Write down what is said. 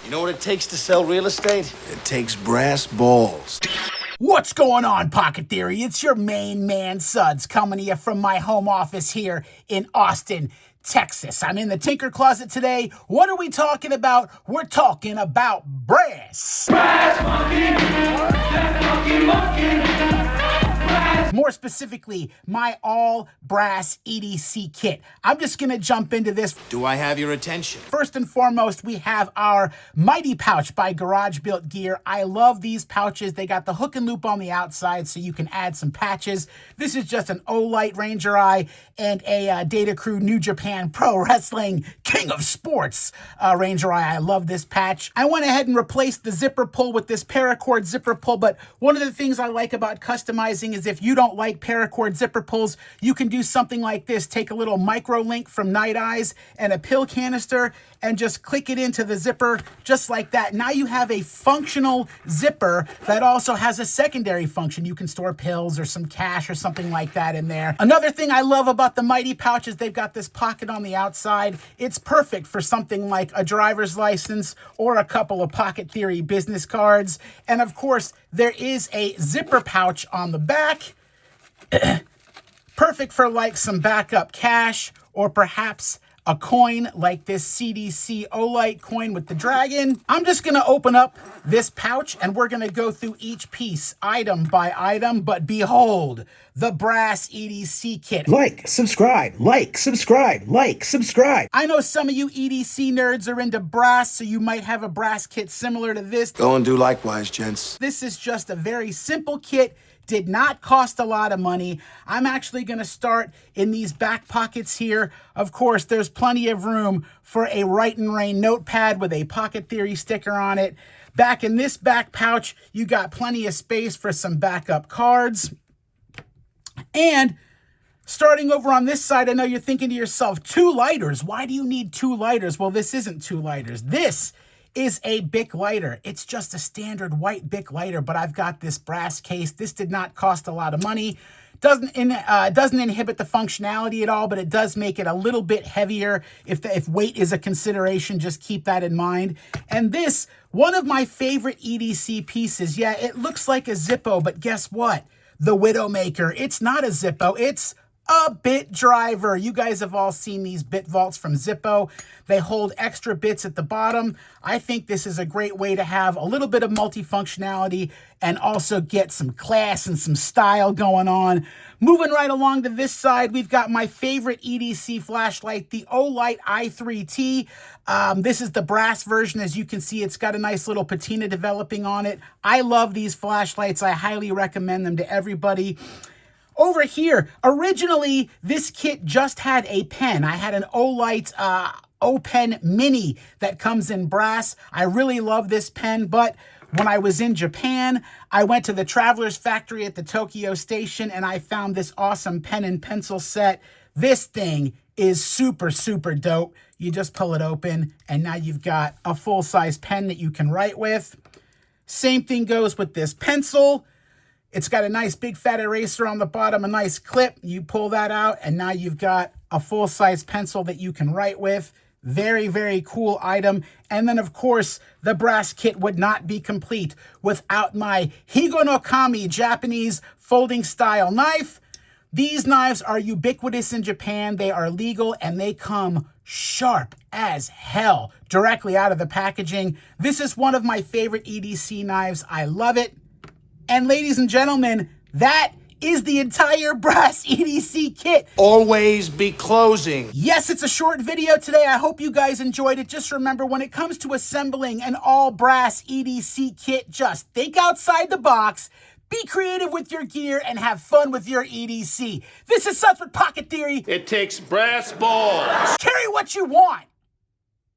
You know what it takes to sell real estate? It takes brass balls. What's going on, Pocket Theory? It's your main man, Suds, coming to you from my home office here in Austin, Texas. I'm in the Tinker Closet today. What are we talking about? We're talking about brass. Brass monkey, monkey. More specifically, my All Brass EDC Kit. I'm just going to jump into this. Do I have your attention? First and foremost, we have our Mighty Pouch by Garage Built Gear. I love these pouches. They got the hook and loop on the outside so you can add some patches. This is just an Olight Ranger Eye and a Data Crew New Japan Pro Wrestling King of Sports Ranger Eye. I love this patch. I went ahead and replaced the zipper pull with this Paracord zipper pull, but one of the things I like about customizing is if you don't like Paracord zipper pulls, you can do something like this. Take a little MicroLink from Nite Ize and a pill canister and just click it into the zipper just like that. Now you have a functional zipper that also has a secondary function. You can store pills or some cash or something like that in there. Another thing I love about the Mighty Pouch is they've got this pocket on the outside. It's perfect for something like a driver's license or a couple of Pocket Theory business cards. And of course, there is a zipper pouch on the back. Perfect for like some backup cash or perhaps a coin like this CDC Olight coin with the dragon. I'm just going to open up this pouch and we're going to go through each piece item by item. But behold, the Brass EDC Kit. Like, subscribe, like, subscribe, like, subscribe. I know some of you EDC nerds are into brass, so you might have a brass kit similar to this. Go and do likewise, gents. This is just a very simple kit. Did not cost a lot of money. I'm actually going to start in these back pockets here. Of course, there's plenty of room for a Rite and Rain notepad with a Pocket Theory sticker on it. Back in this back pouch, you got plenty of space for some backup cards. And starting over on this side, I know you're thinking to yourself, 2 lighters. Why do you need 2 lighters? Well, this isn't 2 lighters. This is a Bic lighter. It's just a standard white Bic lighter, but I've got this brass case. This did not cost a lot of money. Doesn't inhibit the functionality at all, but it does make it a little bit heavier. If weight is a consideration, just keep that in mind. And this, one of my favorite EDC pieces. Yeah, it looks like a Zippo, but guess what? The Widowmaker. It's not a Zippo. It's a bit driver. You guys have all seen these bit vaults from Zippo. They hold extra bits at the bottom. I think this is a great way to have a little bit of multifunctionality and also get some class and some style going on. Moving right along to this side, we've got my favorite EDC flashlight, the Olight i3T. This is the brass version. As you can see, it's got a nice little patina developing on it. I love these flashlights. I highly recommend them to everybody. Over here, originally, this kit just had a pen. I had an Olight O-Pen Mini that comes in brass. I really love this pen, but when I was in Japan, I went to the Traveler's Factory at the Tokyo Station, and I found this awesome pen and pencil set. This thing is super, super dope. You just pull it open, and now you've got a full-size pen that you can write with. Same thing goes with this pencil. It's got a nice big fat eraser on the bottom, a nice clip. You pull that out, and now you've got a full-size pencil that you can write with. Very, very cool item. And then, of course, the brass kit would not be complete without my Higonokami Japanese folding style knife. These knives are ubiquitous in Japan. They are legal, and they come sharp as hell directly out of the packaging. This is one of my favorite EDC knives. I love it. And ladies and gentlemen, that is the entire brass EDC kit. Always be closing. Yes, it's a short video today. I hope you guys enjoyed it. Just remember, when it comes to assembling an all brass EDC kit, just think outside the box, be creative with your gear, and have fun with your EDC. This is Suds with Pocket Theory. It takes brass balls. Carry what you want.